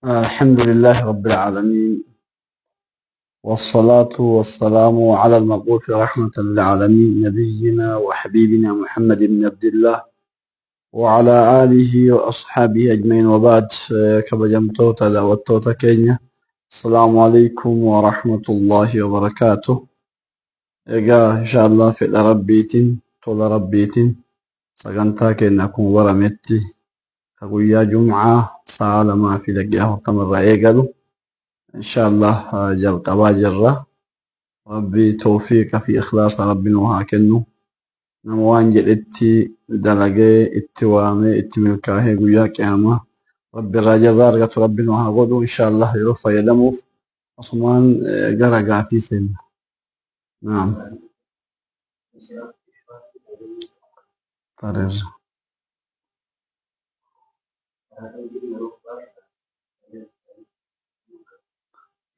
الحمد لله رب العالمين، والصلاة والسلام على المبعوث رحمة للعالمين نبينا وحبيبنا محمد بن عبد الله وعلى آله وأصحابه أجمعين، وبعد. كبجمتوتا دعوتوتا كينيا. السلام عليكم ورحمة الله وبركاته. إن شاء الله في ربيتين طول ربيتين سقنتا كينكم ورمتي تقويا جمعة سالة ما في لقياه تمر إيقالوا إن شاء الله. جلقبا جرة ربي توفيق في إخلاص ربنا وهاكنه نموان جلتي دلقي اتوامي اتملكاهي قياك ياما ربي الراجل ذارقة ربنا وهاقوده إن شاء الله يرفع يدمه أصمان قرقا في سن. نعم. طرير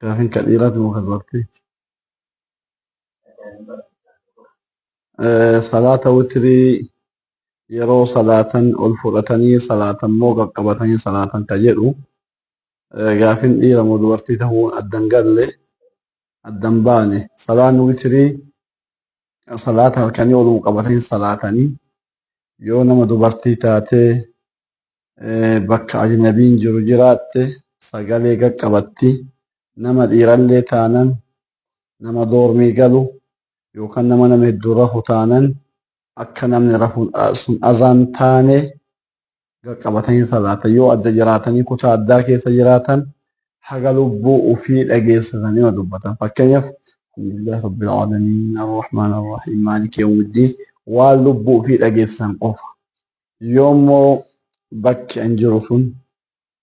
كافين كثيرات مكذبتي. صلاة وتري yeroo salaatan ol fudhatanii salaatan moo qaqqabatanii salaatan ka jedhu gaafin dhiira moo dubartii ta'uu addan galle addan baane. Salaanni witirii salaata halkanii olum qabatanii salaatanii yoo nama dubartii taatee bakka ajnabiin jiru jiraatte sagalee qaqqabatti. Nama dhiirallee taanan nama doormii galu yookaan nama hedduu rafu taanan akka namni rafuun sun azaan taane qaqqabatanii salaatan. Yoo adda jiraatanii kutaa addaa keessa jiraatan haga lubbuu ufii dhageessisanii ma dubbatan. Fakkeenyaaf alhamdulillahi rabbil aalamiin arrahmaan arrahiim maaliki yawmiddiin waan lubbuu ufii dhageessisan qofa. Yoommoo bakki an jiru sun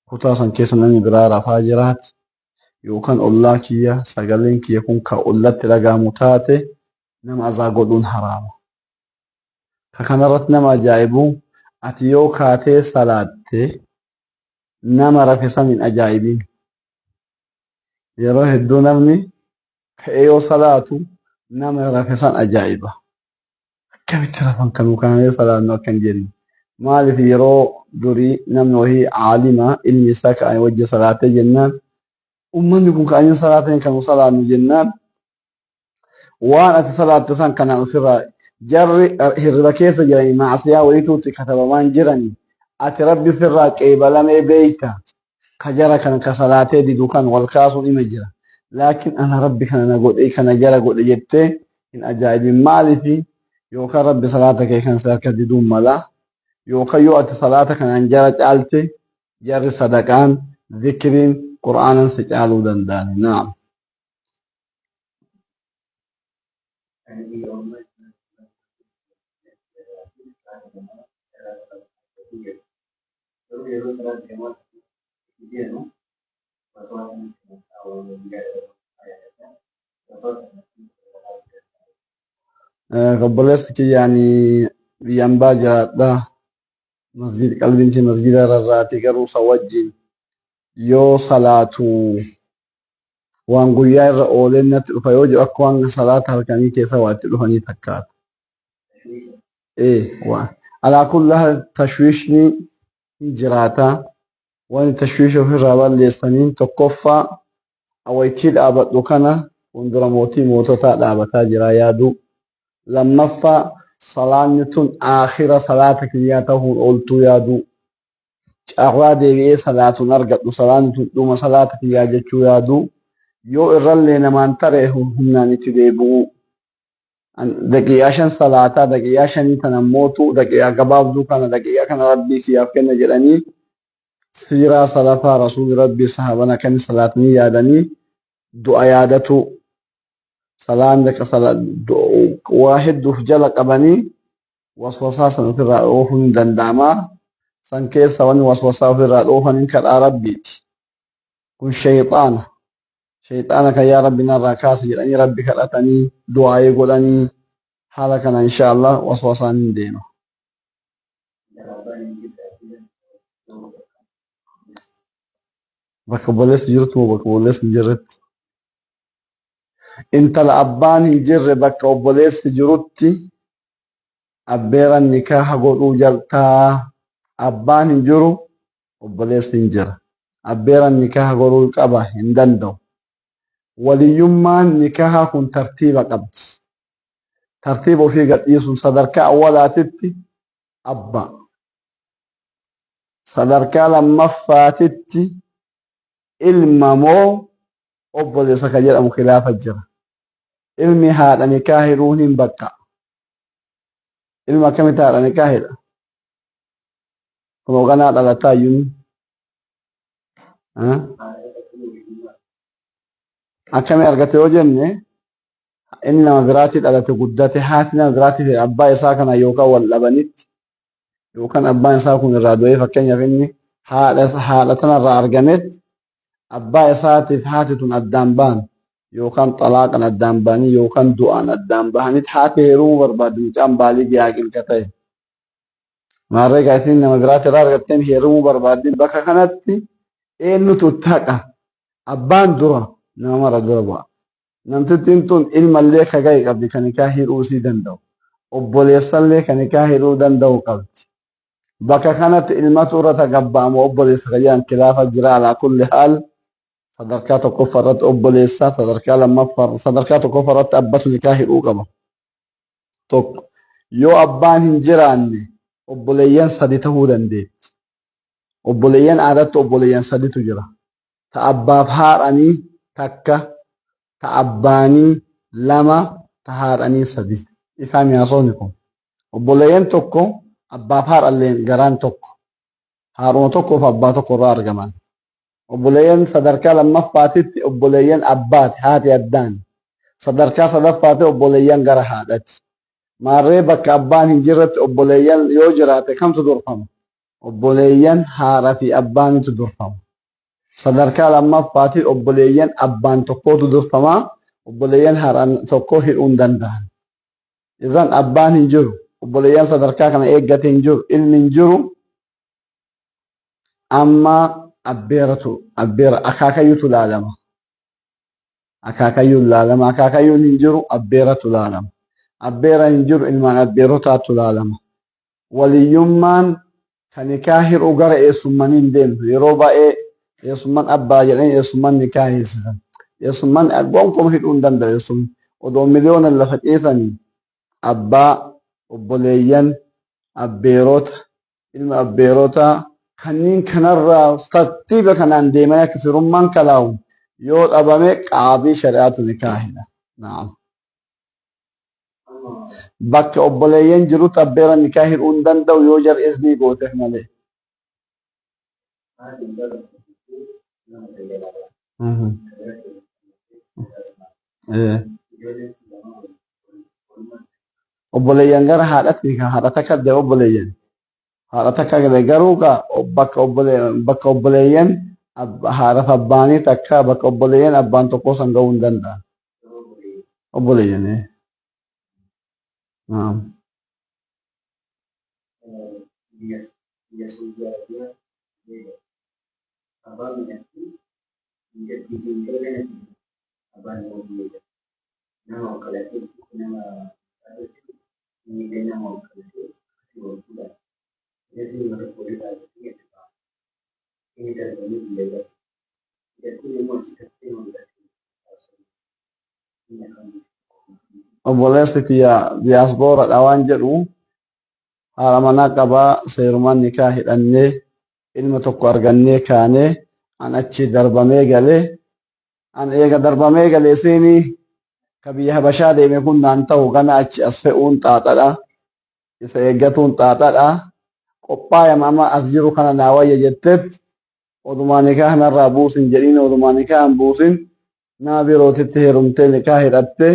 kutaa san keessa namni biraa rafaa jiraate yookaan ollaa kiyya sagaleen kiyya kun ka ollatti dhagaamu taate nama azaa godhuun haraama. Ka kanarratti nama ajaa'ibu ati yoo kaatee salaatte nama rafe san hin ajaa'ibin. Yeroo hedduu namni ka'ee yoo salaatu nama rafe san ajaa'iba. Akkamitti rafan kanuu kaanee salaannu akka hin jenne. Maaliif yeroo durii namni wahii caalima ilmi isaa ka'anii wajji salaatee jennaan ummanni kun ka'anii salaatan kanuu salaannu jennaan waan ati salaatte san kanaan ofirraa jarri hirriba keessa jiranii maasiyaa wayituutti katabamaan jiranii ati rabbi sirraa qeebalamee beeyta ka jara kan ka salaatee didu kan wal kaasuun ima jira. Laakiin ana rabbi kana na godhe kana jara godhe jettee hin ajaa'ibin. Maaliifi yookaan rabbi salaata kee kan si harka diduun mala yookaan yoo ati salaata kanaan jara caalte jarri sadaqaan zikiriin qur'aanan si caaluu danda'ani. Naam. Obboleessi kiyyaanii biyyaan baa jiraadha. Qalbiinti masjida rarraati garuu isa wajjin yoo salaatu waan guyyaa irra ooleen natti dhufa yoo jedhu akka waan salaata halkanii keessa waatti dhufanii fakkaata. Alaa kulli tashwiishni hin jiraata. Waan tashwiisha ofirraa balleessaniin tokkoffaa awwaytii dhaabadhu kana fuuldura mootii moototaa dhaabataa jira yaadu. Lammaffaa salaanni tun aakhira salaata kiyyaa ta'uun ooltuu yaadu. Carraa deebi'ee salaatuun argadhu salaanni tun dhuma salaata kiyyaa jechuu yaadu. Yoo irrallee namaan taree humnaan itti deebi'u. Daqiiqaa 5 salaataa daqiiqaa 5 tan ammootu daqiiqaa gabaabduu kana daqiiqaa kana rabbii kiyyaaf kenna jedhanii siiraa salafaa rasuuli rabbii sahaabaan akkami salaatanii yaadanii du'a yaadatu. Salaan waa hedduuf jala qabanii waswasaa san ofirraa dhoofuun hin danda'ama. San keessa wanni waswasaa ofirraa dhoofaniin kadhaa rabbiiti. Kun shayxaana. Shayxaana kan yaa rabbi narraa kaasa jedhanii rabbi kadhatanii du'aayee godhanii haala kana inshaallah waswasaan hin deema. Bakka obboleessi jirtu moo bakka obboleessi hin jirretti? Intala abbaan hin jirre bakka obboleessi jirutti abbeeran nikaaha godhuu jaltaa. Abbaan hin jiru obboleessi hin jira. abbeeran nikaha goruu qaba hin danda'u. Waliyyummaan nikaha kun tartiiba qabdi. Tartiiba ofii gadhiisuun sadarkaa awwalaatitti abba. Sadarkaa lammaffaatitti ilma moo obboleessa ka jedhamu khilaafa jira. Ilmi haadha nikaa hiruun hin bakka. Ilma akkamitti haadha nikaa hidha? Kunoo ganaa dhalataa iyyuu akkami argate yoo jenne inni nama biraatii dhalate guddate haati nama biraatii abbaa isaa kana yookaan wal dhabanitti yookaan abbaan isaa kun irraa du'ee fakkeenyaaf inni haadha tanarraa argametti abbaa isaatiif haati tun addaan ba'an yookaan xalaaqan addaan ba'anii yookaan du'aan addaan bahanitti haati heerumuu barbaadde mucaan baaligii haaqilka ta'e. Maarree isin nama biraatii irraa argattee heerumuu barbaadde bakka kanatti eenyutu taqa abbaan dura nama mara dura bu'a. Namtittiin tun ilmallee kaga'e qabdi kan nikaa hiruu sii danda'u. Obboleessallee kan nikaa hiruu danda'u qabdi. Bakka kanatti ilmatu irra tagabba'amu obboleessa kan jedhan khilaafa jira alaa kulli haal sadarkaa tokkoffaa irratti obboleessa sadarkaa tokkoffaa irratti abbatu nikaa hiruu qaba. Tokko yoo abbaan hin jiraanne obboleeyyan sadi ta'uu dandeetti. Obboleeyyan aadatti obboleeyyan saditu jira. Ta abbaaf haadhanii takka, ta abbaanii lama, ta haadhanii sadi. Ifaa mi'aasoonni kun. Obboleeyyan tokko abbaaf haadhallee garaan tokko. Haadhuma tokkoof abbaa tokko irraa argaman. Obboleeyyan sadarkaa lammaffaatitti obboleeyyan abbaati haati addaan. Sadarkaa sadaffaatti obboleeyyan gara haadhati. Maarree bakka abbaan hin jirretti obboleeyyan yoo jiraate kamtu durfama? Obboleeyyan haadha fi abbaanitu durfama. Sadarkaa lammaffaatti obboleeyyan abbaan tokkootu durfama. Obboleeyyan haadhaan tokkoo hidhuu hin danda'an. Izan abbaan hin jiru. Obboleeyyan sadarkaa kana eeggate hin jiru. Ilmi hin jiru. Amma abbeera akaakayyuutu laalama. Akaakayyuun laalama. Akaakayyuun hin jiru abbeeratu laalama. Abbeera hin jiru ilmaan abbeerotaatu laalama. Waliyyummaan kan nikaa hir'u gara eessummanii hin deemtu. Yeroo baay'ee eessummaan abbaa jedhanii eessummaan nikaa hiisisan. Eessummaan gonkumaa hidhuu hin danda'u eessumni. Odoo miliyoonan lafa ciisanii abbaa, obboleeyyan, abbeerota, ilma abbeerotaa kanneen kanarraa tartiiba kanaan deemanii akka firummaan kalaa'u yoo dhabame qaadii shari'aatu nikaa hidha. Naam. Bakka obboleeyyan jirutti abbeera nikaa hidhuu hin danda'u yoo jar iznii gooteef malee. Obboleeyyan gara haadhatti haadha takka illee obboleeyyan. Haadha takka illee garuu bakka obboleeyyan haadhaaf abbaanii takka bakka obboleeyyan abbaan tokkoo san ga'uu hin danda'an. Obboleeyyan. Naam. Obboleessi kiyya diyaaspoora waan jedhu haadha manaa qabaa seerumaan nikaa hidhannee ilma tokko argannee kaanee an achi darbamee galee an eega darbamee galee seenii ka biyya habashaa deeme kun naan ta'u gana achi as fe'uun xaaxadha. Isa eeggatuun xaaxadha. Qophaa'ama amma as jiru kana naa wayya jettetti odumaa nikaa kanarraa buusin jedhiin odumaa nikaa hin buusin nama birootitti heerumtee nikaa hidhatte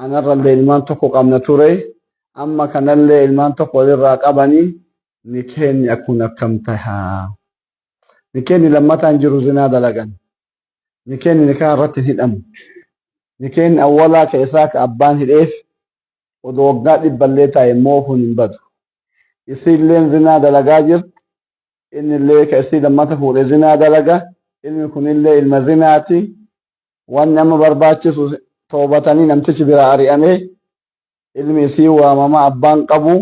anarrallee ilmaan tokko qabna ture amma kanallee ilmaan tokko walirraa qabanii nikeenni akkun akkam tahaa. Nikeenni lammataan jiru zinaa dalagan. Nikeenni nikaa irratti hin hidhamu. Nikeenni awwalaa ka isaa ka abbaan hidheef odoo waggaa dhibballee taa'e moofuun hin badu. Isiilleen zinaa dalagaa jirti. Innillee ka isii lammata fuudhee zinaa dalaga. Ilmi kunillee ilma zinaati. Wanni amma barbaachisu toobatanii namtichi biraa ari'amee ilmi isii waamama abbaan qabu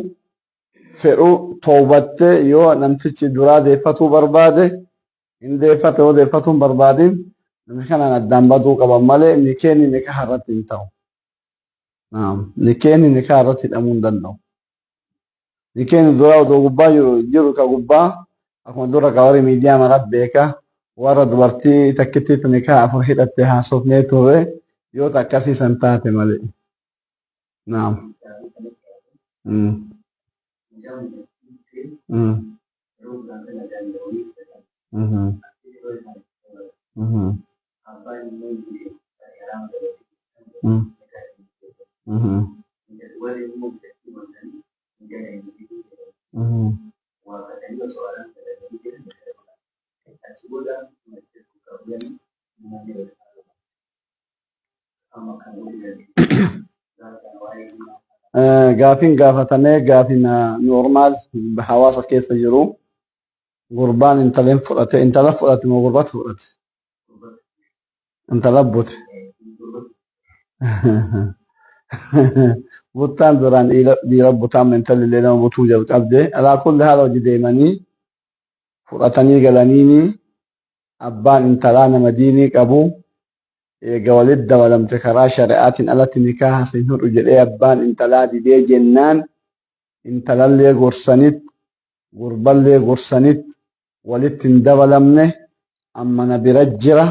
fedhu toobattee yoo namtichi duraa deeffatuu barbaade hindeeffate yoo deeffatuun barbaadin namni kanaan addaan baduu qaban malee nikeenni nikaa irratti hin ta'u. Nikeenni nikaa irratti hidhamuu hin danda'u. Nikeenni dura odoo gubbaa jiru ka gubbaa akkuma dura ka warri miidiyaa maratti beeka warra dubartii takkittiitu nikaa 4 hidhatte haasofnee turre yoo akkasii san taate malee. Naam. Gaafin gaafatamee gaafin normaal hawaasa keessa jiru gurbaan intala fudhate moo gurbatu fudhate? Intala bute. Buttaan duraan dhiira butaan intalli illee nama butuu jalqabde alaa kulli haala hojii deemanii fudhatanii galaniini abbaan intalaa nama diinii qabu eega walitti dabalamte karaa shari'aatiin alatti nikaaha sin hudhu jedhee abbaan intalaa didee jennaan intalallee gorsanit gurballee gorsanit walitti hin dabalamne amma na bira jira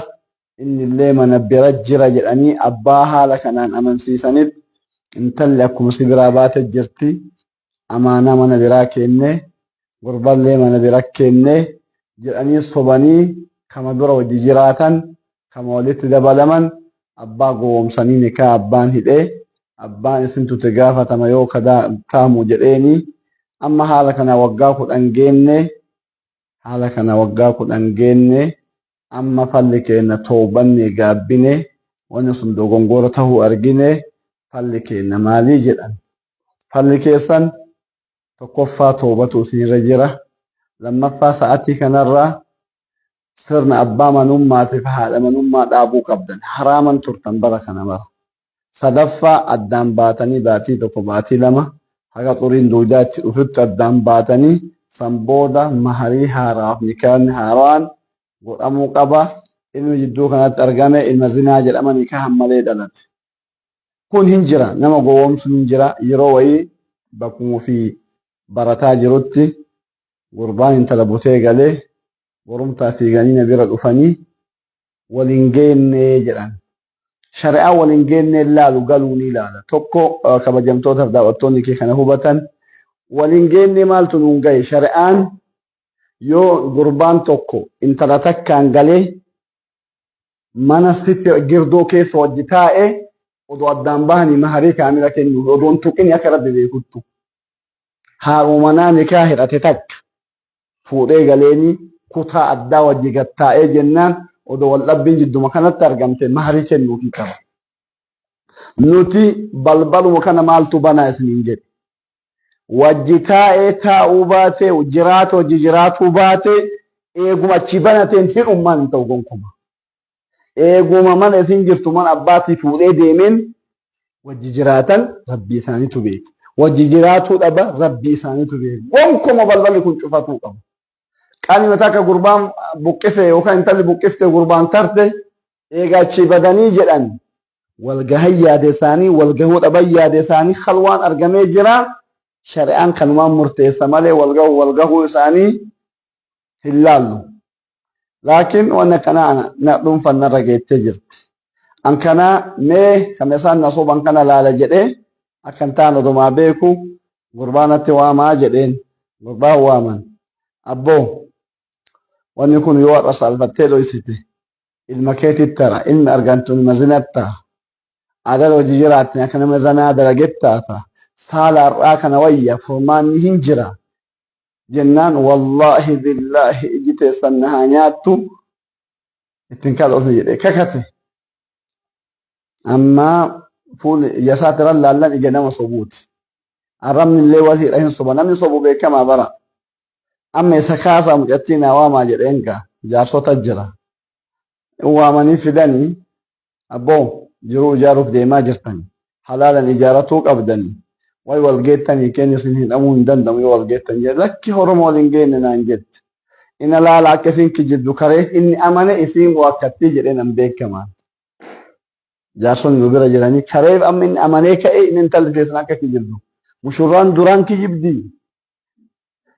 innillee mana bira jira jedhanii abbaa haala kanaan amansiisanit intalli akkuma si biraa baate jirti amaanaa mana biraa kenne gurballee mana bira kenne jedhanii sobanii kama dura wajji jiraatan kama walitti dabalaman abbaa gowwoomsanii nikaa abbaan hidhee abbaan isintu itti gaafatama yoo taamu jedheeni amma haala kana waggaa 10 geenne amma falli keenna toobanne gaabbine wanni sun dogongora tahuu argine falli keenna maalii jedhan falli keessan tokkoffaa toobatu isinirra jira lammaffaa sa'atii kanarraa sirna abbaa manummaatiif haadha manummaa dhaabuu qabdan haraaman turtan bara kana mara sadaffaa addaan baatanii baatii tokko baatii lama haga xuriin duudaatti dhufitti addaan baatanii san booda maharii haaraaf nikaahni haaraan godhamuu qaba ilmi jidduu kanatti argame ilma zinaa jedhama nikaahan malee dhalate kun hin jira nama gowwoomsuun hin jira yeroo wayii bakkuma fi barataa jirutti gurbaan intala butee galee borumtaa fiiganii na bira dhufanii waliin geenne jedhan shari'aa waliin geenne ilaalu galuu ni ilaala tokko kabajamtootaaf daawwattoonni kee kana hubatan waliin geenne maaltu nuun gahe shari'aan yoo gurbaan tokko intala takkaan galee mana sitti girdoo keessa wajji taa'e odoo addaan bahanii maharii kaamila kennu odoon tuqini akka rabbi beekuttu haarumanaa nikaa hidhate takka fuudhee galeeni kutaa addaa wajji gattaa'ee jennaan odoo wal dhabbiin jidduma kanatti argamte maharii kennuufii qaba. Nuti balbaluma kana maaltu banaa isiniin jedhe wajji taa'ee taa'uu baate jiraatu wajji jiraatuu baate eeguma achi banateen hidhummaan hin ta'u gonkuma. Eeguma mana isin jirtu mana abbaatii fuudhee deemeen wajji jiraatan rabbii isaaniitu beeka. Wajji jiraatuu dhaba rabbii isaaniitu beeka. Gonkuma balballi kun cufatuu qaba. Qaanima takka gurbaan buqqise yookaan intalli buqqifte gurbaan tarte eegaa achi badanii jedhan walgahan yaade isaanii walgahuu dhaban yaade isaanii halwaan argamee jira shari'aan kanumaan murteessa malee walgahuu isaanii hin laallu. Laakiin wanna kana na dhuunfannarra geettee jirti. An kana mee kama isaan na soban kana laala jedhee akkan taan odumaa beeku gurbaanatti waamaa jedheen gurbaan waaman abboo wanni kun yoo har'a salphattee dhoysite ilma keetit tara ilmi argantu ilma zinatta adala hojii jiraatte akka nama zanaa dalagettaata saala har'aa kana wayya furmaanni hin jira jennaan wallaahi billaahi iji teessan na haa nyaattu ittiin kadhoofne jedhee kakate amma fuul ija isaatiran laallan ija nama sobuuti arrabni illee wal hidha hin soba namni sobu beekamaa bara amma isa kaasaa mucattii naa waamaa jedheen gaa jaarsota jira waamanii fidanii abboo jiruu ijaaruuf deemaa jirtanii halaalan ijaaratuu qabdanii way wal geettanii keenya isin hidhamuu hin danda'amu yoo wal geettan jedhe lakki horoma wal hin geenne naan jette ina laala akka isin kijibdu karee inni amane isiin waakkatti jedhee nan beekamaa. Jaarsonni nu bira jiranii kareef amma inni amanee ka'e inni intalli keessan akka kijibdu. Mushurraan duraan kijibdi.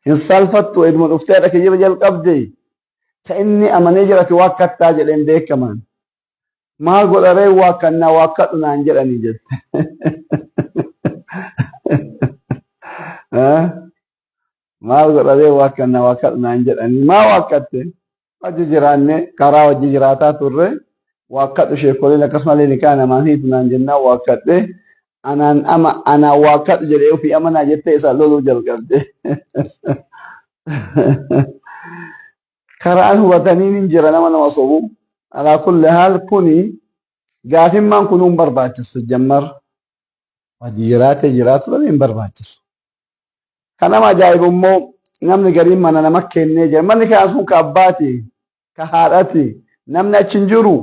Hin salfattu eduma dhuftee haadha kijiba jalqabde. Ka inni amanee jirate waakkattaa jedheen beekamaan. Maal godharee waakkannaa waakkadhu naan jedhanii jette. Maal godharee waakkannaa waakkadhu naan jedhanii. Maa waakkatte? Wajji jiraanne karaa wajji jiraataa turre. Waakkadhu sheekoleen akkasumallee nikaa namaan hiitu naan jennaan waakkadhe. Anaan waakkadhu jedhee ofii amanaa jettee isaan loluu jalqabde. Karaan hubatanii hin jira nama sobu. Alaa kulli haal kuni gaafimmaan kun hin barbaachisu jammar. Wajji jiraatee jiraatu dhabee hin barbaachisu. Kan nama ajaa'ibu immoo namni gariin mana nama kennee jira. Manni kaan sun ka abbaati, ka haadhati, namni achi hin jiru.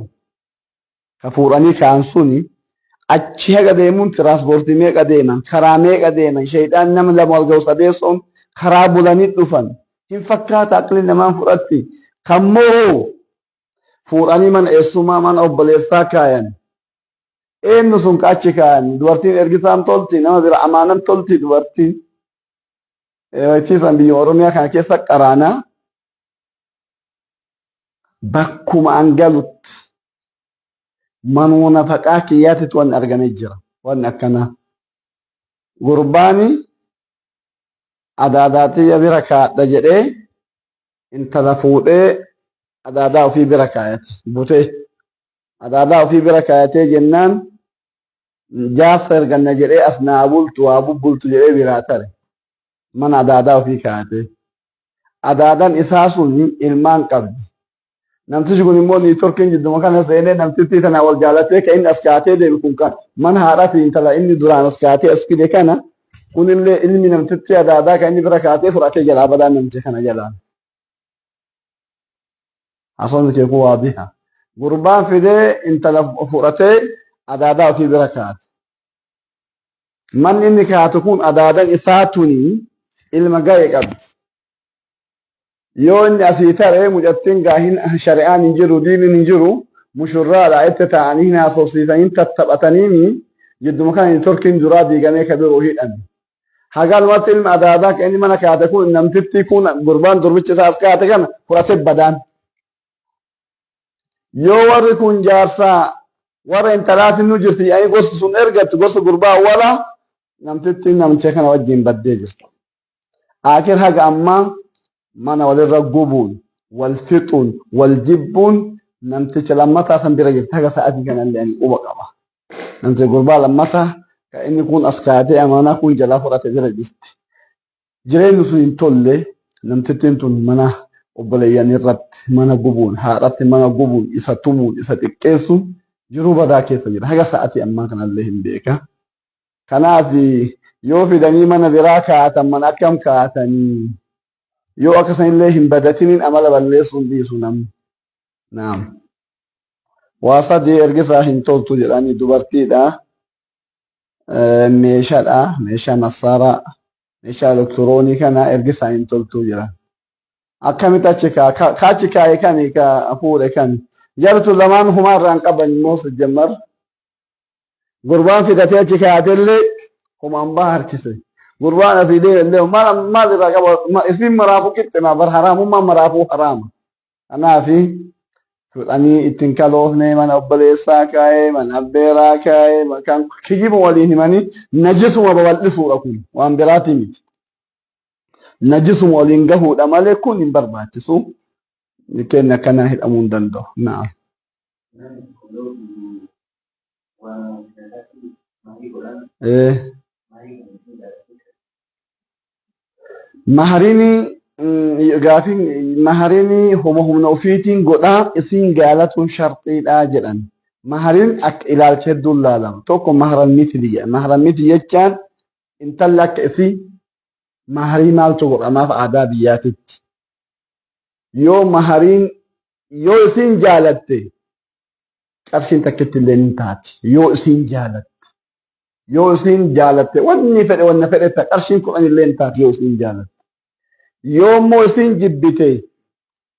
Ka fuudhanii kaan suni achi haga deemuun tiraanspoortii meeqa deeman, karaa meeqa deeman, shaydaan nama lama wal ga'u sadeessoon karaa bulanii dhufan. Hin fakkaata aqli namaan fudhatti. Kammoo fuudhanii mana eessumaa mana obboleessaa kaayan. Eenyu sun ka achi kaayan. Dubartiin ergisaan tolti, nama bira amaanan tolti dubartiin. Eewachiisan biyya Oromiyaa kana keessa qaraanaa bakkuma an galutti manuma nafaqaa kiyyaatitu waan argamee jira. Waan akkanaa. Gurbaani adaadaatii bira kaadha jedhee intala fuudhee adaadaa ofii bira kaayate butee adaadaa ofii bira kaayatee jennaan jaarsa erganna jedhee as naa bultu waa bubbultu jedhee biraa tare mana adaadaa ofii kaayatee adaadan isaa sun ilmaan qabdi. Namtichi kun immoo niitorkiin jidduma kana seenee namtittii tana wal jaalatee ka inni as kaatee deemu kun kan mana haadhaati intala inni duraan as kaatee as fide kana kunillee ilmi namtitti adaadaa kan inni bira kaatee fudhatee jalaa badaa namticha kana jalaan. Hasoonni kee kun waa biha. Gurbaan fidee intala fudhatee adaadaa ofii bira kaate. Manni inni kaatu kun adaadan isaa tuni ilma ga'e qabdi. Yoo inni asii taree mucattiin gaahin shari'aan hin jiru diiniin hin jiru mushurraadha itti ta'anii hin haasofsiisanii tattaphatanii jidduma kana inni torkiin duraa diigamee ka biroo hidhame. Hagalumatti ilma adaadaa kan inni mana kaate kun namtitti kun gurbaan durbicha isaas kaate kana fudhatee badaan. Yoo warri kun jaarsaa warra intalaatiin nu jirti yaa'ii gosti sun ergatti gosti gurbaa wala namtitti namicha kana wajjin baddee jirti. Akir haga ammaa mana walirra gubuun, wal fixuun, wal jibbuun namticha lammataa san bira jirti haga sa'aatii kanallee ani quba qaba. Namticha gurbaa lammataa ka inni kun as kaatee amanaa kun jalaa fudhate bira jirti. Jireenyi sun hin tolle namtittiin tun mana obboleeyyan irratti mana gubuun, haadhatti mana gubuun, isa tumuun, isa xiqqeessuun jiruu badaa keessa jira. Haga sa'aatii ammaa kanallee hin beeka. Kanaaf yoo fidanii mana biraa kaa'atan mana akkam kaa'atanii yoo akkasanillee hin badatiniin amala balleessuun dhiisu namni. Naam. Waa sadii ergisaa hin toltu jedhanii dubartiidha. Meeshaadha. Meeshaa massaaraa. Meeshaa elektiroonii kana ergisaa hin toltu jedhan. Akkamitti achi kaachi kaa'e kami ka fuudhe kami. Jartu lamaan humaarraan qaban immoo jammar. Gurbaan fidatee achi kaa'atellee humaan baa harkise. Gurbaan asii deemallee maal irraa qaba isin maraafuu qixxima bar haraamummaan maraafuu haraama. Kanaafi fudhanii ittiin kaloofne mana obboleessaa kaa'ee mana abbeeraa kaa'ee kan kijiba waliin himanii najisuma babal'isuudha kun waan biraati miti. Najisuma waliin gahuudha malee kun hin barbaachisu. Kenna akkanaa hidhamuu hin danda'u. Naam. Maharini gaafin maharini humna ofiitiin godhaa isin jaalatuun sharxiidha jedhan. Maharin akka ilaalcha hedduun laalama. Tokko maharan miti jedha. Maharan miti jechaan intalli akka isii maharii maaltu godhamaaf aadaa biyyaatitti. Yoo mahariin yoo isin jaalatte qarshiin takkitti illee ni taati. Yoo isin jaalatte. Yoo isin jaalatte wanni fedhe wanna fedhe qarshiin kudhan illee ni taati yoo isin jaalatte. Yoommoo isin jibbite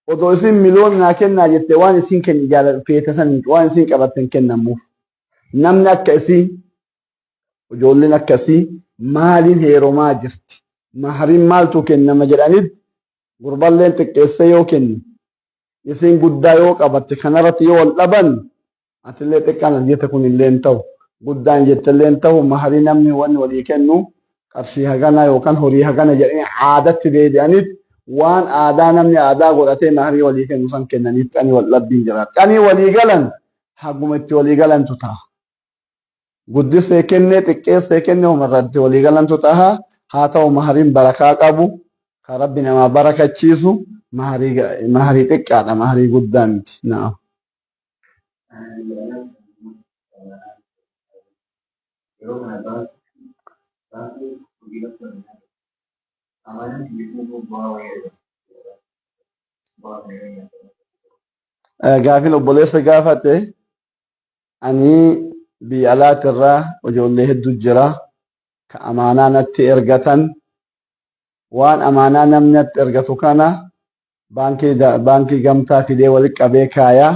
odoo isin miliyoona naa kennaa jette waan isin kenni feete san waan isin qabatten kennamuuf. Namni akka isii ijoolleen akkasii maaliin heerumaa jirti? Mahariin maaltu kennama jedhanit gurballeen xiqqeessee yoo kenni isin guddaa yoo qabatte kanarratti yoo wal dhaban atillee xiqqaan jette kun illee ta'u guddaan jettillee ta'u maharii namni wanni walii kennu qarshii hagana yookaan horii hagana jedhanii aadatti deebi'anit waan aadaa namni aadaa godhatee maharii walii kennu san kennaniif qanii wal dhabbiin jira. Qanii walii galan haguma itti walii galantu ta'a. Guddisee kennee xiqqeessee kennee umarratti walii galantu ta'a. Haa ta'u mahariin barakaa qabu kan rabbi namaa barakachiisu maharii xiqqaadha maharii guddaa miti. Naam. Gaafin obboleessa gaafate ani biyya alaatirraa ijoollee hedduu jira ka amaanaa natti ergatan waan amaanaa namni natti ergatu kana baankii gamtaa fidee walitti qabee kaayaa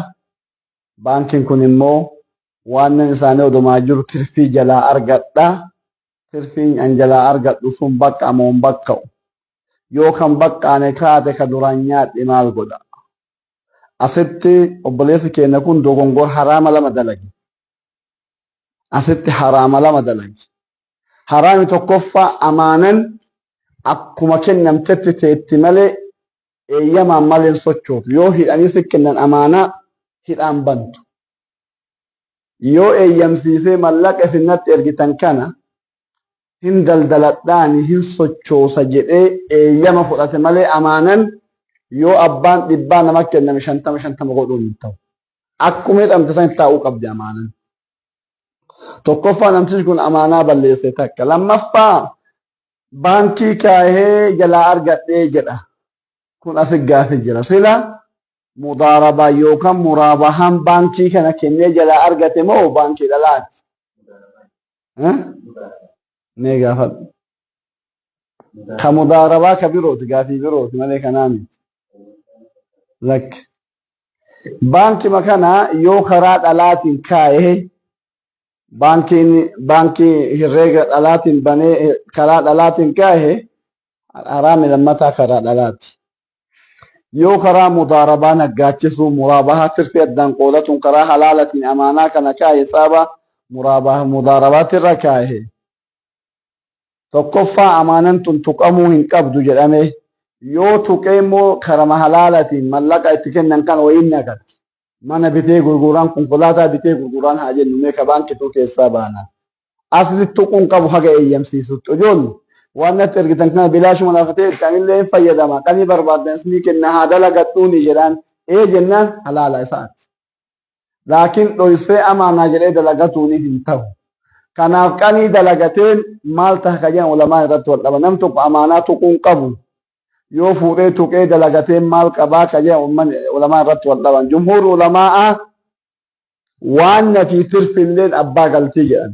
baankiin kun immoo waan isaanii odumaa jiru tirfii jalaa argadha tirfiin an jalaa argadhu sun bakka amoon bakka'u yoo kan baqqaane kaate ka duraan nyaadhe maal godha asitti obboleessi keenya kun dogongor haraama lama dalagi asitti haraama lama dalagi haraami tokkoffaa amaanan akkuma kennamtetti teetti malee eeyyamaan maleen sochootu yoo hidhanii si kennan amaanaa hidhaan bantu yoo eeyyamsiisee mallaqa isinnatti ergitan kana hin daldaladhaani hin sochoosa jedhee eeyyama fudhate malee amaanan yoo abbaan dhibbaa nama kenname 50 godhuun hin ta'u. Akkuma hidhamte san taa'uu qabdi amaanan. Tokkoffaa namtichi kun amaanaa balleesse takka. Lammaffaa baankii kaahee jalaa argadhee jedha. Kun asi gaafi jira. Sila mudaarabaa yookaan muraabahaan baankii kana kennee jalaa argate moo baankii dhalaati? Mee gaafadhu. Ka mudaarabaa ka birooti gaafii birooti malee kanaa miti. Lakki. Baankii makanaa yoo karaa dhalaatiin kaa'ee baankii herreega dhalaatiin banee karaa dhalaatiin kaa'ee haraami lammataa karaa dhalaati. Yoo karaa mudaarabaa naggaachisuu muraabahaa tirfii addaan qoodatuun karaa halaalatiin amaanaa kana kaa'ee saaba mudaarabaatirra kaa'ee. Tokkoffaa amaanan tun tuqamuu hin qabdu jedhame yoo tuqee immoo karama halaalatiin mallaqa itti kennan kan wayiin naqata. Mana bitee gurguraan konkolaataa bitee gurguraan haa jennu mee ka baankituu keessaa baana. Asli tuquun qabu haga eeyyamsiisutti. Ijoolli waan natti ergitan kana bilaashuma laafatee kanillee hin fayyadama. Qanii barbaadan isinii kenna haa dalagadhuuni jedhaan jennaan halaala isaati. Laakiin dhoysee amaanaa jedhee dalagatuuni hin ta'u. Kanaaf qanii dalagateen maal ta'a ka jedhan ulamaa irratti wal dhaba. Nam tokko amaanaa tuquun qabu. Yoo fuudhee tuqee dalagateen maal qabaa ka jedhan ulamaa irratti wal dhaban. Jumhuur ulamaa waan nafi tirfilleen abbaa galtii jedhan.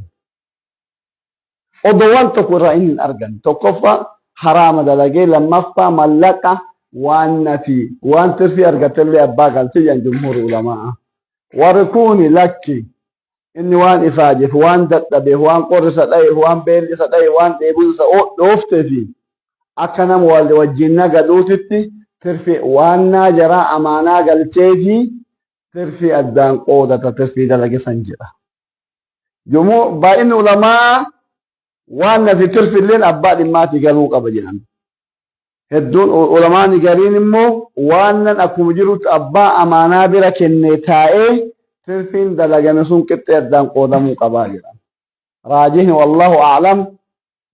Odoo waan tokko irraa inni hin argan. Tokkoffaa haraama dalagee lammaffaa mallaqa waan nafi waan tirfii argatellee abbaa galtii jedhan jumhuur ulamaa. Warri kuni lakki. Inni waan ifaajeef, waan dadhabeef, waan qorrisa dhayeef, waan beellisa dhayeef, waan dheebuusa dhoofteefi akka nama wajjin nagaduutitti tirfii waan naa jaraa amaanaa galcheefi tirfii addaan qoodata tirfii dalagisan jedha. Yommuu baay'inni ulamaa waan nafi tirfilleen abbaa dhimmaatti galuu qaba jedhan. Hedduun ulamaani gariin immoo waan nan akkuma jirutti abbaa amaanaa bira kennee taa'ee tirfiin dalagame sun qixxee addaan qoodamuu qabaa jedhan. Raajihni wallahu a'lam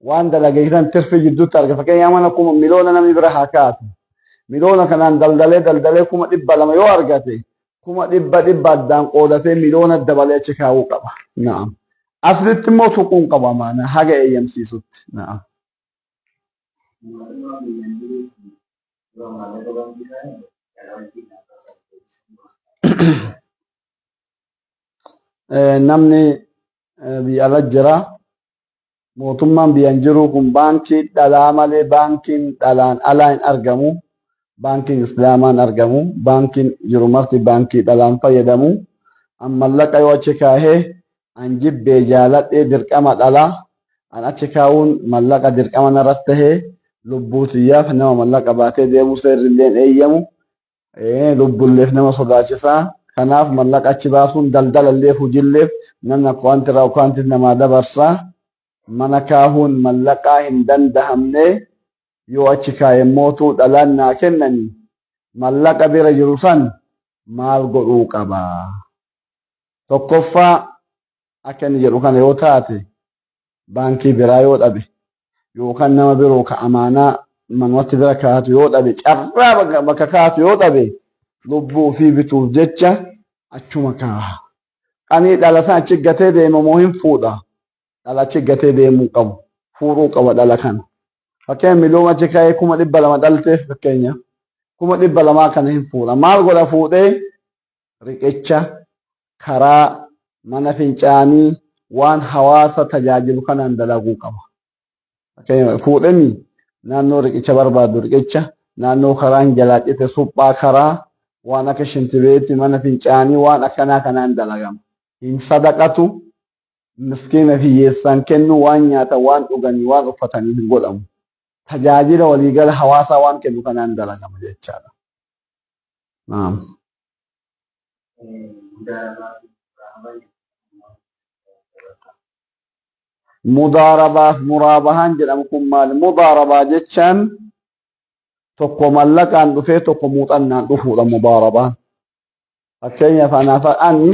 waan dalageetan tirfii jidduutti arga. Fakkeenyaaf mana kuma miliyoona namni bira haa kaatu. Miliyoona kanaan daldalee 200,000 yoo argate 100,000 addaan qoodatee miliyoona dabalee achi kaa'uu qaba. Naam. Aslitti immoo tuquun qaba maana haga eeyyamsiisutti. Naam. Namni biyya ala jira mootummaan biyyan jiru kun baankii dhalaa malee baankiin dhalaan alaa hin argamu. بانكين إسلامان أرجمو بانكين جرمرتي بانكي دلان فيدمو أما لك أيوة تشكاه أنجب بجالات دركما دلا أنا تشكاون ملك دركما نرته لبوتيا فنما ملك باتي ديمو سير اللين أيامو لب اللي فنما صداچسا كناف ملك أتشباسون دلدل اللي فجلف نمنا قوانت راو قوانت نما دبرسا منكاهون ملكا هندن دهمني يو أتشكاي موتو دلان ناكنني ملك بير جرسان مال قلو قبا tokkoffaa akka inni jedhu kana yoo taate baankii biraa yoo dhabe yookaan nama biroo ka amaanaa manumatti bira kaa'atu yoo dhabe carraa bakka kaa'atu yoo dhabe lubbuu ofii bituuf jecha achuma kaa'a. Qanii dhala sana achi gatee deema moo hin fuudha? Dhala achi gatee deemuu qabu. Fuudhuu qaba dhala kana. Fakkeenya miliyoona achi kaa'ee 200,000 dhalteef fakkeenya 200,000 kana hin fuudha. Maal godha fuudhee riqicha karaa mana fincaanii waan hawaasa tajaajilu kanaan dalaguu qaba. Fuudhanii naannoo riqicha barbaadu riqicha naannoo karaan jalaa cite suphaa karaa waan akka shintibeetii mana fincaanii waan akkanaa kanaan dalagama. Hin sadaqatu miskiina hiyyeessan kennu waan nyaatan waan dhuganii waan uffatanii hin godhamu. Tajaajila waliigala hawaasaa waan kennu kanaan dalagama jechaadha. Naam. Mudaarabaaf muraabahaan jedhamu kun maali? Mudaarabaa jechaan tokko mallaqaan dhufee tokko muuxannaan dhufuudha mudaarabaan. Fakkeenyaaf anaaf ani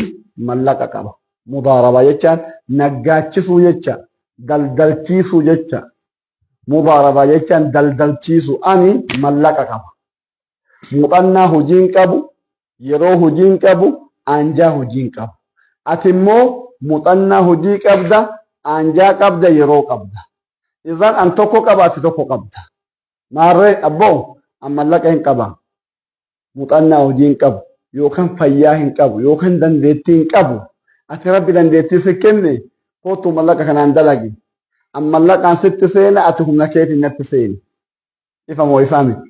mallaqa qaba. Mudaarabaa jechaan naggaachisuu jecha, daldalchiisuu jecha. Mudaarabaa jechaan daldalchiisuu ani mallaqa qaba. Muuxannaa hojiin qabu, yeroo hojiin qabu, anjaa hojiin qabu. Ati immoo muuxannaa hojii qabda, anjaa qabda, yeroo qabda. Izaan an tokko qaba, ati tokko qabda. Maarree abboo an mallaqa hin qaba. Muuxannaa hojii hin qabu, yookaan fayyaa hin qabu, yookaan dandeettii hin qabu. Ati rabbi dandeettii si kenne kootu mallaqa kanaan dalagi. An mallaqaan sitti seena, ati humna keetiin natti seeni. Ifa moo ifaa miti?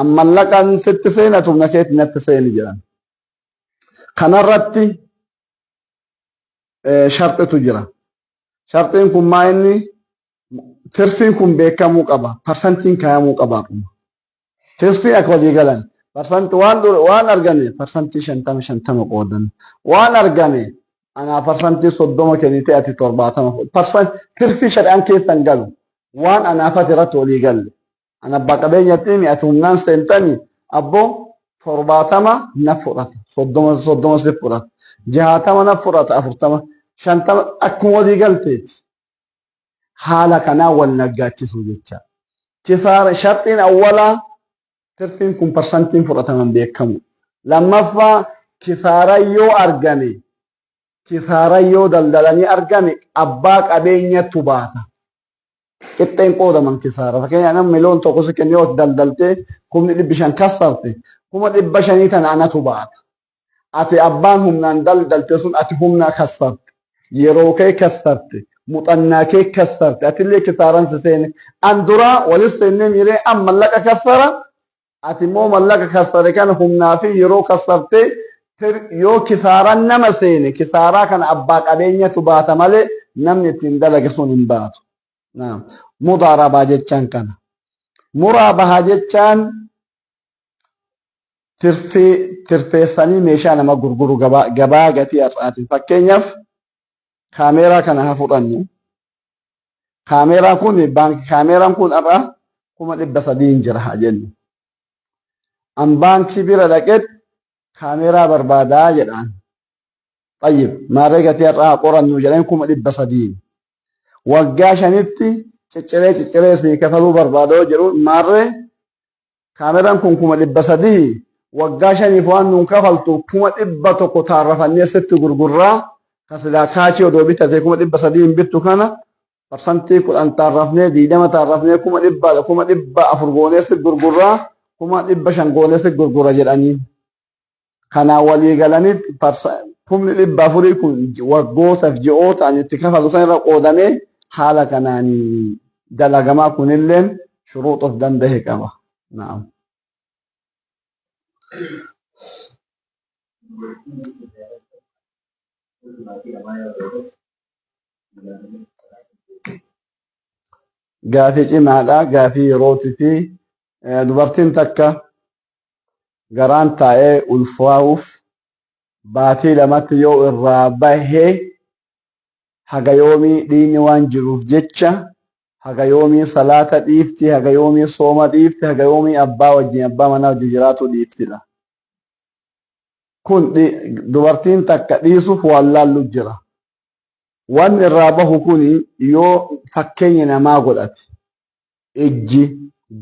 An mallaqaan sitti seena, ati humna keetiin natti seeni jedhan. Kanarratti sharxitu jira. Sharxiin kun maa inni tirfiin kun beekamuu qaba. Parsantiin kaayamuu qaba. Tirfii akka walii galan. Parsanti waan argame parsantii 50 qoodan. Waan argame anaa parsantii 30 kennite ati 70. Tirfii shari'aan keessan galu. Waan anaaf ati irratti walii galle. Ana abbaa qabeenyatti ati humnaan seentanii abboo 70 na fudhata. 30 si fudhata. 60 na fudhata. 40 50 akkuma walii galteeti. Haala kanaa wal naggaachisuu jecha. Kisaara sharxiin awwalaa tirfiin kun parsantiin fudhataman beekamu. Lammaffaa kisaara yoo argame, kisaara yoo daldalanii argame abbaa qabeenyattu baata. Qixxeen qoodaman kisaara. Fakkeenyaaf namni miliyoona tokko si kennee yoo daldaltee 500,000 kassarte 500,000 tana anatu baata. Ati abbaan humnaan daldalte sun ati humna kassarte. Yeroo kee kassarte. Muuxannaa kee kassarte. Atillee kisaaran si seene. An duraa walis seennee miiree an mallaqa kassara. Ati immoo mallaqa kassare kana humnaa fi yeroo kassarte yoo kisaaran nama seene kisaaraa kana abbaa qabeenyatu baata malee namni ittiin dalage sun hin baatu. Mudaarabaa jechaan kana. Muraabahaa jechaan tirfeessanii meeshaa nama gurguru gabaa gatii har'aatiin. Fakkeenyaaf kaameeraa kana haa fudhannu. Kaameeraan kun har'a 300,000 jira haa jennu. An baankii bira dhaqet kaameeraa barbaadaa jedhaan. Tayyib maarree gatii har'aa qorannu jedhan 300,000. Waggaa 5tti cicciree isinii kafaluu barbaadoo jedhu maarree kaameeraan kun 300,000 waggaa 5f waan nuun kafaltu 100,000 taarrafannee sitti gurgurraa kasilaa kaachii odoo bitatee 300,000 bittu kana parsantii 10 taarrafnee 20 taarrafnee 100,400 goonee sitti gurgurraa 500 goonee sitti gurgura jedhanii. Kanaan walii galanitti 400,000 kun waggootaaf ji'ootaan itti kafalu san irra qoodamee haala kanaanii dalagamaa kunilleen shuruuxa of danda'e qaba. Naam. gaafii cimaadha gaafii yerootii fi dubartiin takka garaan taa'ee ulfaa'uuf baatii lamatti yoo irraa bahee haga yoomii dhiigni waan jiruuf jecha haga yoomii salaata dhiifti haga yoomii sooma dhiifti haga yoomii abbaa wajjin abbaa manaa wajjin jiraatu dhiiftidha. Kun dubartiin takka dhiisuuf waan laallu jira. Wanni irraa bahu kun yoo fakkeenya namaa godhate ijji,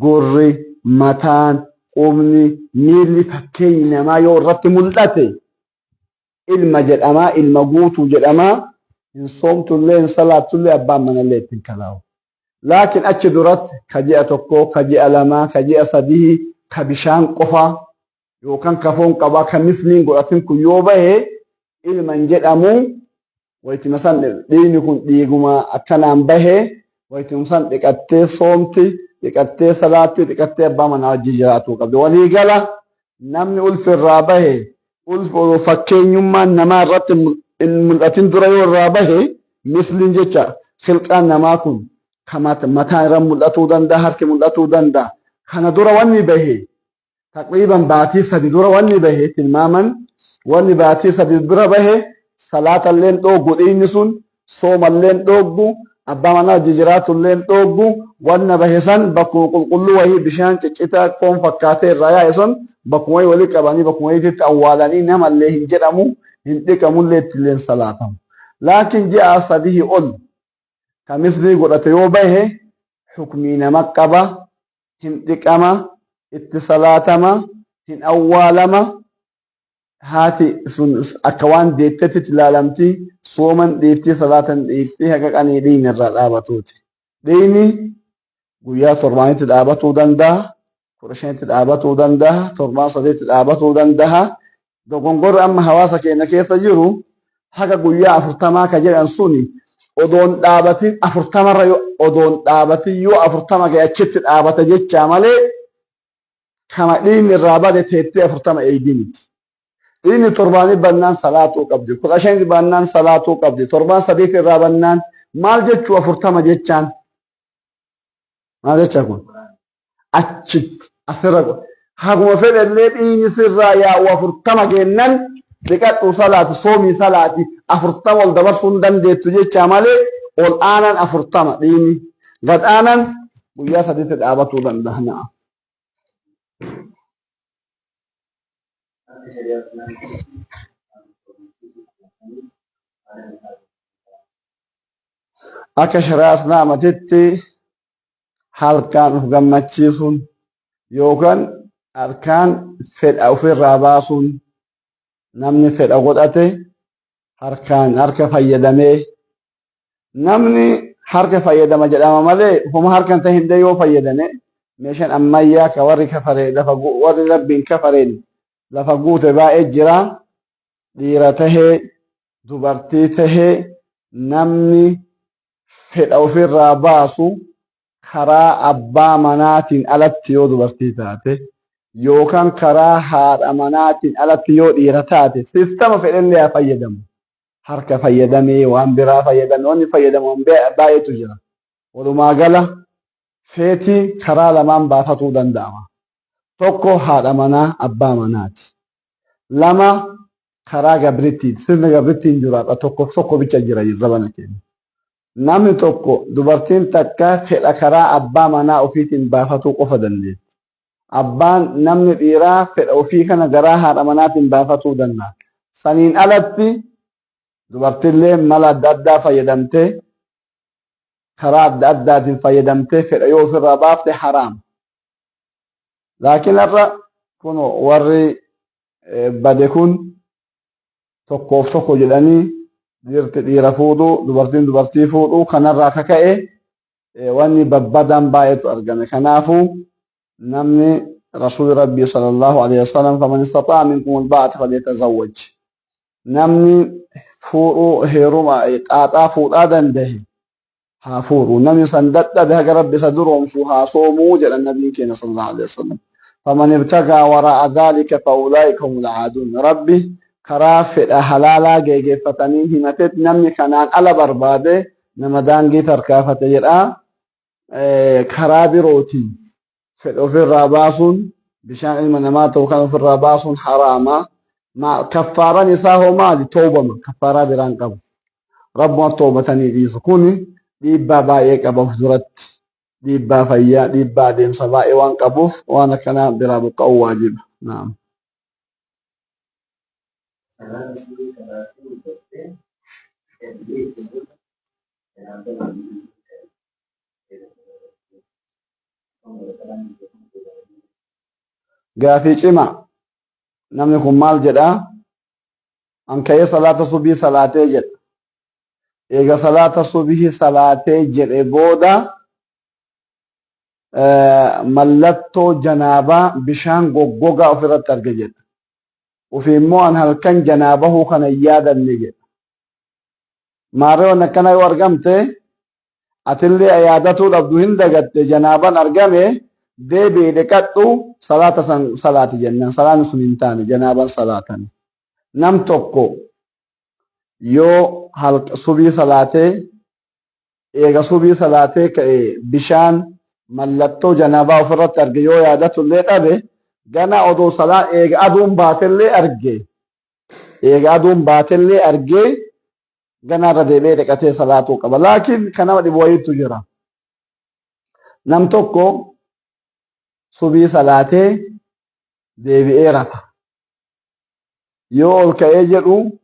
gurri, mataan, qubni, miilli fakkeenyi namaa yoo irratti mul'ate ilma jedhamaa, ilma guutuu jedhamaa. Hin soomtullee hin salaattullee abbaan manallee ittiin kalaa'u. Laakiin achi duratti ka ji'a tokkoo, ka ji'a lamaa, ka ji'a sadii, ka bishaan qofaa yookaan ka foon qabaa ka misliin godhatin kun yoo bahe ilma hin jedhamu. Wayituma san dhiigni kun dhiiguma akkanaan bahe wayituma san dhiqattee soomti, dhiqattee salaatti, dhiqattee abbaa manaa wajjin jiraatuu qabdi. Walii gala namni ulfi irraa bahe fakkeenyummaan namaa irratti in mul'atin dura yoo irraa bahe misliin jecha khilqaan namaa kun mataan irra mul'atuu danda'a, harki mul'atuu danda'a. Kana dura wanni bahe taqriiban baatii sadi dura wanni bahe tilmaaman wanni baatii sadi dura bahe salaatalleen dhooggu dhiigni sun soomalleen dhooggu abbaa manaa wajjin jiraatulleen dhooggu wanna bahe san bakkuma qulqulluu wahii bishaan ciccitaa foon fakkaatee irraa yaa'e sun bakkuma wahii walii qabanii bakkuma wahiitti awwaalanii namallee hin jedhamu hin dhiqamullee ittilleen salaatamu. Laakiin ji'a sadii ol ka mislii godhate yoo bahe hukmii nama qaba, hin dhiqama, itti salaatama, hin awwaalama. Haati sun akka waan deettetti ilaalamti sooman dhiifti salaatan dhiifti haga qanii dhiigni irraa dhaabatuuti. Dhiigni guyyaa torbaanitti dhaabatuu danda'a, 15tti dhaabatuu danda'a, 7 dhaabatuu danda'a. Dogongorri amma hawaasa keenya keessa jiru haga guyyaa 40 ka jedhan suni odoon dhaabatin 40 irra odoon dhaabatin yoo 40 ga'e achitti dhaabata jecha malee kama dhiigni irraa bade teettee 40 eeydiniti. Dhiigni torbaanii bannaan salaatuu qabdi. 15 bannaan salaatuu qabdi. 7 irraa bannaan maal jechuu 40 jechaan? Maal jecha kun? Achitti asirra haguma fedhallee dhiigni sirraa yaa'u 40 kennan dhiqadhuu salaati soomii salaati 40 ol dabarsuu hin dandeettu jecha malee ol aanan 40 dhiigni gad aanan guyyaa 3 dhaabatuu danda'a. Akka shari'aa islaamatitti halkaan of gammachiisuun yookaan halkaan fedha ofirraa baasuun namni fedha godhate harkaan harka fayyadamee namni harka fayyadama jedhama malee homa harkan ta'e hinde yoo fayyadame meeshaan ammayyaa ka warri kafaree warri rabbiin kafareen lafa guute baay'ee jira. Dhiira tahee dubartii tahee namni fedha ofirraa baasu karaa abbaa manaatiin alatti yoo dubartii taate yookaan karaa haadha manaatiin alatti yoo dhiira taate sistama fedhallee haa fayyadamu. Harka fayyadamee waan biraa fayyadame wanni fayyadamu baay'eetu jira. Walumaa gala feetii karaa lamaan baafatuu danda'ama. Tokko haadha manaa abbaa manaati. Lama karaa gabrittiin sirna gabrittiin jiraadha tokko bicha jira zabana keenya. Namni tokko dubartiin takka fedha karaa abbaa manaa ofiitiin baafatuu qofa dandeetti. Abbaan namni dhiiraa fedha ofii kana garaa haadha manaatiin baafatuu danda'a. Saniin alatti dubartiillee mala adda addaa fayyadamtee karaa adda addaatiin fayyadamtee fedha yoo ofirraa baafte haraam. Laakiin har'a kun warri bade kun tokkoof tokko jedhanii dhiirti dhiira fuudhuu dubartiin dubartii fuudhuu kanarraa akka ka'e wanni babbadaan baay'eetu argame. Kanaafuu namni rasuuli rabbii sallallahu alaihi wasallam faman istataa minkum alba'ata falyatazawwaj. Namni fuudhuu heeruma xaaxaa fuudhaa danda'e haa fuudhu. Namni san dadhabe haga rabbi isa duroomsu haa soomuu jedhan nabiin keenya sallallahu alaihi wasallam. فمن ابتغى وراء ذلك فأولئك هم العادون. ربي كرافة حلالا جيجي فتني همتت نمني كنان على برباده نمدانجي تركافة جرآ كرابروتي في الراباسون بشان المنامات وكانوا في الراباسون حراما ما كفارا نساه مالي توبة ما كفارا بران قبل ربما توبة تاني دي سكوني ديبا بايك أبو فدرت ديبا فيا ديبا ديم سبائي وان قبوف وانا كان برابق أو واجب. نعم. قافي جمع نمنكم مال جدا أن كي صلاة صبي صلاة جد إيجا صلاة صبي صلاة جد بودا ملتو جنابا بشان غوغا أفرت ترجد وفي موان هل كان جنابه كان يادا نجد مارو نكنا ورقمت أتلي عيادته لبدو هندقت جنابا أرقمه دي بيدكتو صلاة جنة صلاة سننتاني جنابا صلاة نم توكو يو هل صبي صلاة إيغا صبي صلاة بشان ملتو جنابا أفرت أرقى يو عيادته اللي تبه غنا أدو صلاة إيغا أدوم باتلي أرقى إيغا أدوم باتلي أرقى غنا ردي بيدكتي صلاة قبل لكن كان ودي بويتو جرا نم توكو صبي صلاة ديبئي رفا يو كأي جرو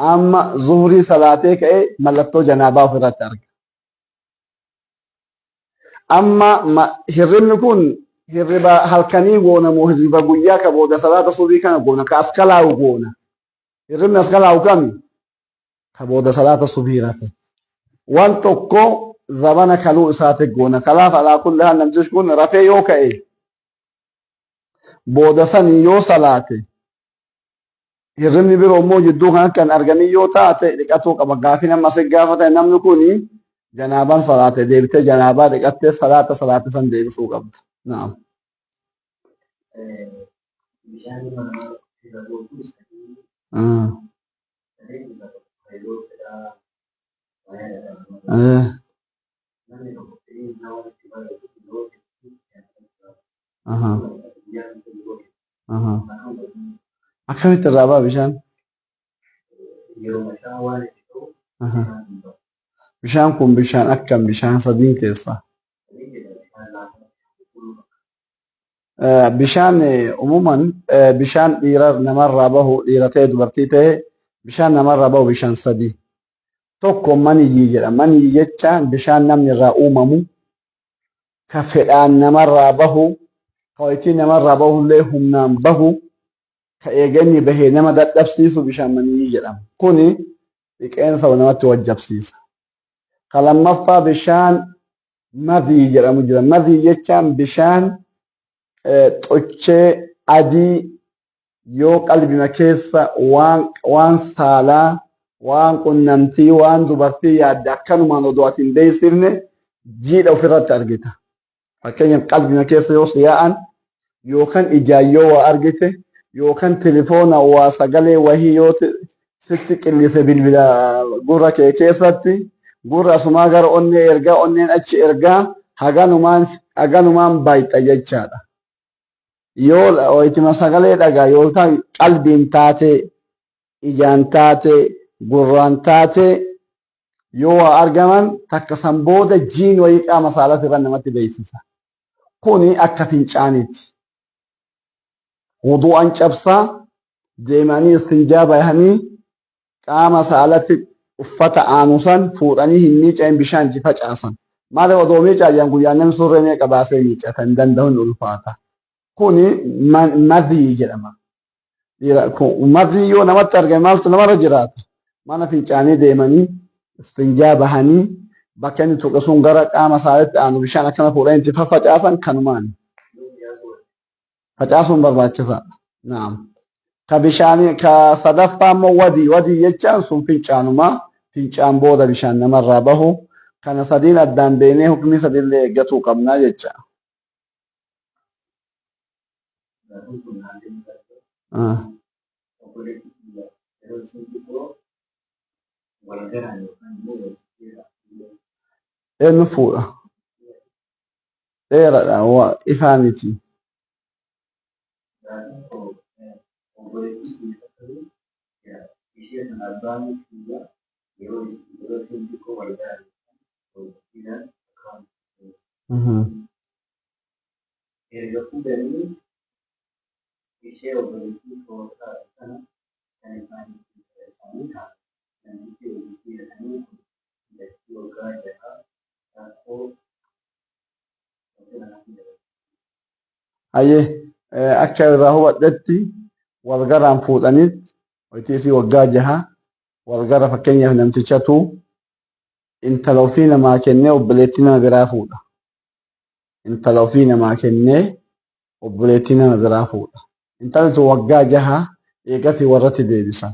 أما ظهري صلاة كأي ملتو جنابا فرات أرق أما هرم نكون هربا هلكني غونا مو هربا غويا كبودا صلاة صبي كان غونا كأسكلا غونا هرم أسكلا كم كبودا صلاة صبي رفا وان توكو زبانا كلو إساتك غونا كلاف على كلها نمجش كون رفا يو كأي بودا سني يو صلاة hirribni biroo immoo jidduu kan akkan arganii yoo taate dhiqatuu qaba. Gaafii nama si gaafate namni kuni janaabaan salaate deebitee janaabaa dhiqattee salaate san deebisuu qabda. Naam. Akkamitti irraa ba'a bishaan? Bishaan kun bishaan akkam bishaan sadiin keessaa? Bishaan umuman bishaan dhiira namarraa bahu dhiira ta'e dubartii ta'e bishaan namarraa bahu bishaan sadii. Tokko maniyyii jedha. Maniyyii jechaan bishaan namni irraa uumamu ka fedhaan namarraa bahu ka wayitii namarraa bahullee humnaan bahu ka eeganni bahee nama dadhabsiisu bishaan maniyyii jedhama. Kuni dhiqeensa namatti wajjabsiisa. Ka lammaffaa bishaan madii jedhamu jira. Madii jechaan bishaan xochee adii yoo qalbima keessa waan saalaa waan qunnamtii waan dubartii yaadde akkanumaan odoo ati hin beeksifne jiidha ofirratti argita. Fakkeenyaaf qalbima keessa yoo siyaa'an yookaan ijaan yoo waa argite yookaan telefoona waa sagalee wahii yoo sitti qillise bilbila gurra kee keessatti gurra asumaa gara onnee ergaa onneen achi ergaa haganumaan baay'ata jechaadha. Yoo itima sagalee dhagaa yookaan qalbiin taate ijaan taate gurraan taate yoo waa argaman takka san booda jiin wayii qaama saalaa irra namatti beeksisa. Kuni akka fincaaniiti. Wuduu'an cabsaa deemanii istinjaa bahanii qaama saalatti uffata aanusan fuudhanii hin miica'in bishaan itti facaasan. Maali odoo miicaa guyyaan namni surree meeqa baasee miicata hin danda'u hin ulfaata. Kuni madii jedhama. Madii yoo namatti argame maaltu namarra jiraata? Mana fincaanii deemanii istinjaa bahanii bakka inni tuqe sun gara qaama saalaatti aanu bishaan akkana fuudhanii itti faffacaasan kanumaani. Facaasuun barbaachisaadha. Naam. Ka bishaanii ka sadaffaa immoo wadii jechaan sun fincaanumaa fincaan booda bishaan namarraa bahu kana sadiin addaan beenee hukumii sadiillee eeggatuu qabnaa jecha. Ah. Eenyu fuudha? Dheeradha ifaa miti. Mhm. Hayyee akka irraa hubadhetti wal garaan fuudhaniit wayitiisii waggaa jaha wal gara fakkeenyaaf namtichatu intala ofii namaa kennee obboleettii nama biraa fuudha. Intala ofii namaa kennee obboleettii nama biraa fuudha. Intalli tun waggaa jaha eegasii warratti deebisan.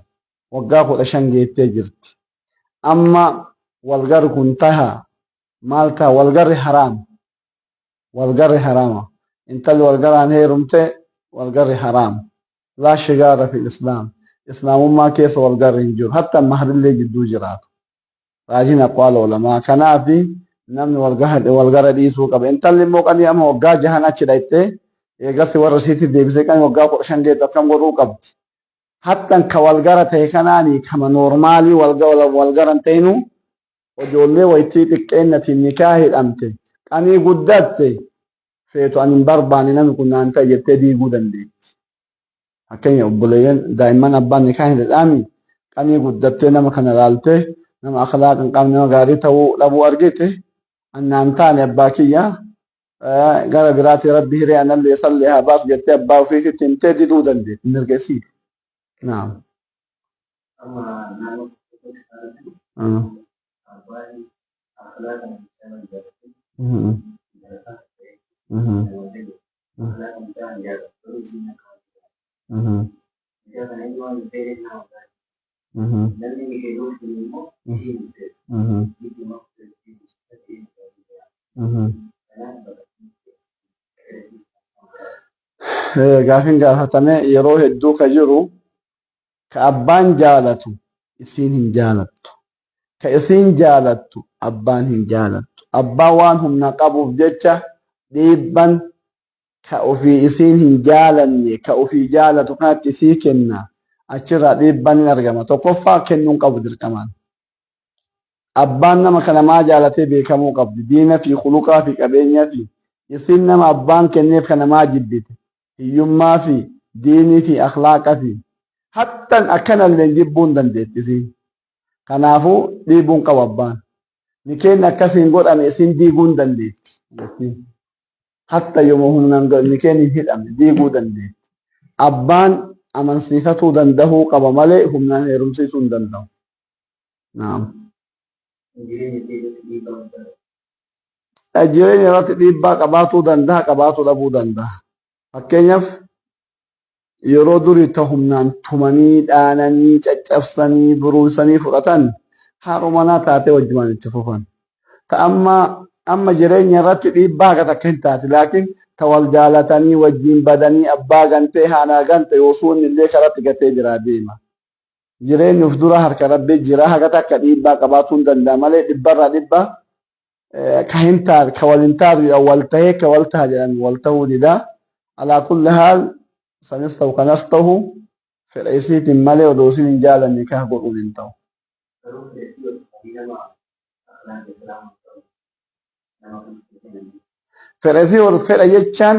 Waggaa 15 geettee jirti. Amma walgarri kun taha maal taha walgarri haraama. Walgarri haraama. Intalli walgaraan heerumte walgarri haraama. Laa shigaara fi islaam. Islaamummaa keessa walgarri hin jiru. Hatta mahrillee jidduu jiraatu. Raajiin aqwaala ulamaa. Kanaafi namni walgara dhiisuu qaba. Intalli immoo qanii amma waggaa jahan achi dhayxee eegasti warra isiitti deebisee qanii waggaa 15 geettu akkam godhuu qabdi. Hattan ka walgara ta'e kanaani kama noormaalii walgaran ta'inu ijoollee waytii xiqqeennatiin nikaa hidhamte qanii guddatte feetu ani hin barbaanne namni kun naan ta'a jettee diiguu dandeetti. Fakkeenya obboleeyyan daa'imman abbaan nikaa hin hidhaami qanii guddattee nama kana laaltee nama akhlaaqa hin qabne nama gaarii ta'uu dhabuu argite annaan taane abbaa kiyya gara biraatti rabbi hiree anallee sallee haa baasu jettee abbaa ofiisitti himtee diduu dandeetti mirgasiiti. Naam. Gaafin gaafatame yeroo hedduu ka jiru ka abbaan jaalatu isiin hin jaalattu. Ka isiin jaalattu abbaan hin jaalattu. Abbaan waan humna qabuuf jecha dhiibban ka ofii isiin hin jaalanne ka ofii jaalatu kanatti isii kenna. Achirraa dhiibban hin argama. Tokkoffaa kennuun qabu dirqamaan. Abbaan nama kana maa jaalatee beekamuu qabdi. Diina fi khuluqaa fi qabeenyaa fi isiin nama abbaan kenneef kana maa jibbite. Hiyyummaa fi diinii fi akhlaaqa fi hattan akkanallee jibbuun dandeetti isiin. Kanaafuu dhiibuun qabu abbaan. Nikeen akkasiin godhame isiin diiguu hin dandeetti. Hatta yommuu humnaan nikeen hin hidhamne diiguu dandeetti. Abbaan amansiifatuu dandahuu qaba malee humnaan heerumsiisuu hin danda'u. Naam. Jireenya irratti dhiibbaa qabaatuu danda'a qabaatuu dhabuu danda'a. Fakkeenyaaf yeroo durii ta humnaan tumanii dhaananii caccabsanii buruusanii fudhatan haarumanaa taatee wajjumaan itti fufan. Ta amma jireenya irratti dhiibbaa akka takka hin taate laakiin ta wal jaalatanii wajjin badanii abbaa gantee haanaa gante yoosuu illee karatti gatee biraa deema. Jireenyi of dura harka rabbii jira haga takka dhiibbaa qabaatuu hin danda'a malee dhibbarraa dhibba ka hin taate ka wal hin taatu wal tahee ka wal taha jedhan wal tahuu didaa. Alaa kulli haal sanis ta'u kanas ta'u fedha isiitiin malee odoo isin hin jaalanne kaa godhuun hin ta'u. Fedha isii ol fedha jechaan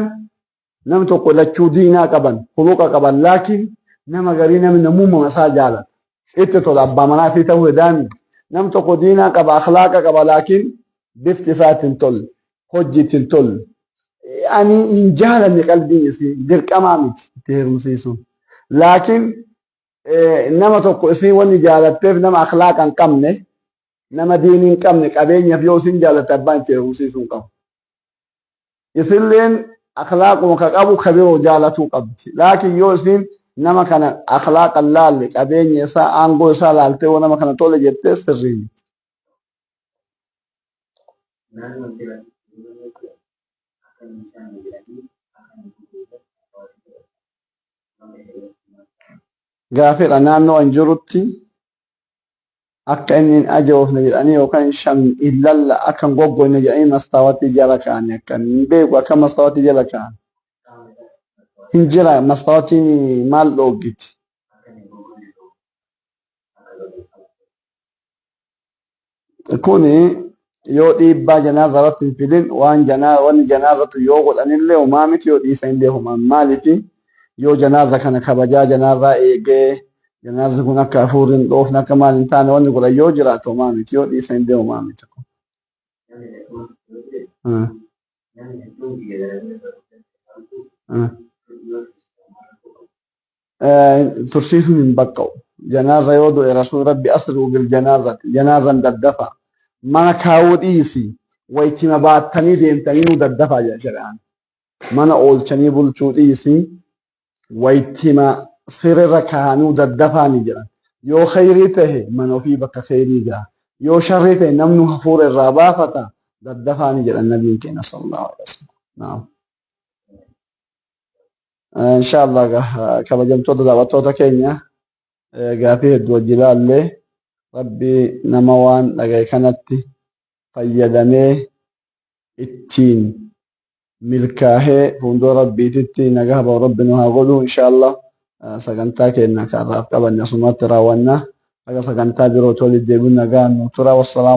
nam tokko lachuu diinaa qaban huluqa qaban laakiin nama garii namni namummaa isaa jaalata. Itti tola abbaa manaa fi ta'uu hedaami. Nam tokko diinaa qaba akhlaaqa qaba laakiin bifti isaa ittiin tolle hojii ittiin tolle. Ani hin jaalanne qalbiin isii dirqamaa miti itti heerumsiisuun. Laakiin nama tokko isii wanni jaalatteef nama akhlaaqa hin qabne nama diinii hin qabne qabeenyaaf yoo isin jaalatte abbaan itti heerumsiisuu hin qabu. Isilleen akhlaaquma ka qabu ka biroo jaalatuu qabdi. Laakiin yoo isin nama kana akhlaaqa laalle qabeenya isaa aangoo isaa laaltee yoo nama kana tole jettee sirrii miti. gaafidha naannoo an jirutti akka inni hin ajoofne jedhanii yookaan shan illalla akka hin goggogne jedhanii mastaawatii jala kaa'anii akka hin beeku akka mastaawatii jala kaa'an. Hin jira mastaawatiin maal dhoggiti? Kuni yoo dhiibbaa janaaza irratti hin fidin wanni janaazatu yoo godhanillee homaa miti yoo dhiisan illee homaa maaliifi yoo janaaza kana kabajaa janaazaa eegee janaazi kun akka hafuurri hin dhoofne akka maal hin taane wanni godhan yoo jiraatu homaa miti yoo dhiisan illee homaa miti. Tursiisuun hin baqqa'u. Janaaza yoo du'e rasuul rabbi asri'u bil janaazati janaazan daddafa. Mana kaawuu dhiisi waytima baattanii deemtanii nu daddafaa jedha shari'aan. Mana oolchanii bulchuu dhiisi waytima sirrirra kaa'anii daddafaa ni jedhan. Yoo khayrii tahe mana ofii bakka khayrii gaha. Yoo sharrii tahe namnu hafuura irraa baafata daddafaa ni jedhan nabiin keenya sallallahu alaihi wasallam. Inshallah kabajamtoota daawwattoota keenya gaafii hedduu wajji ilaallee rabbi nama waan dhagaye kanatti fayyadamee ittiin milkaahee fuuldura rabbiititti nagaa bahu rabbi nu haa godhu inshallah. Sagantaa keenya kaarraaf qabanne asumatti raawwanna. Aga sagantaa birootti walitti deebiin nagaa nu tura. Wassalaam.